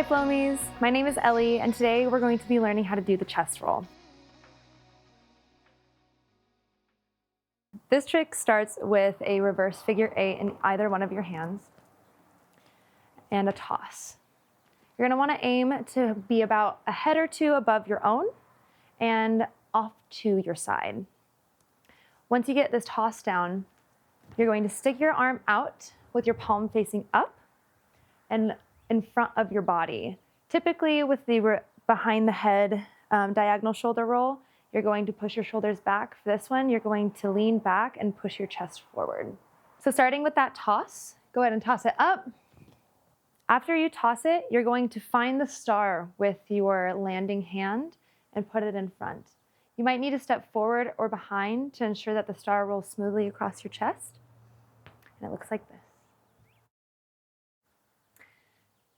Hi Flomies, my name is Ellie and today we're going to be learning how to do the chest roll. This trick starts with a reverse figure 8 in either one of your hands and a toss. You're going to want to aim to be about a head or two above your own and off to your side. Once you get this toss down, you're going to stick your arm out with your palm facing up and in front of your body. Typically with the behind the head diagonal shoulder roll, you're going to push your shoulders back. For this one, you're going to lean back and push your chest forward. So starting with that toss, go ahead and toss it up. After you toss it, you're going to find the star with your landing hand and put it in front. You might need to step forward or behind to ensure that the star rolls smoothly across your chest. And it looks like this.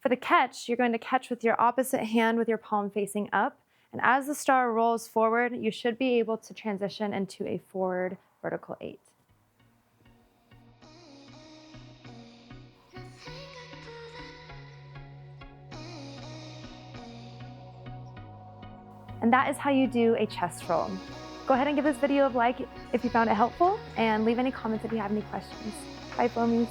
For the catch, you're going to catch with your opposite hand with your palm facing up. And as the star rolls forward, you should be able to transition into a forward vertical 8. And that is how you do a chest roll. Go ahead and give this video a like if you found it helpful, and leave any comments if you have any questions. Bye, Flomies.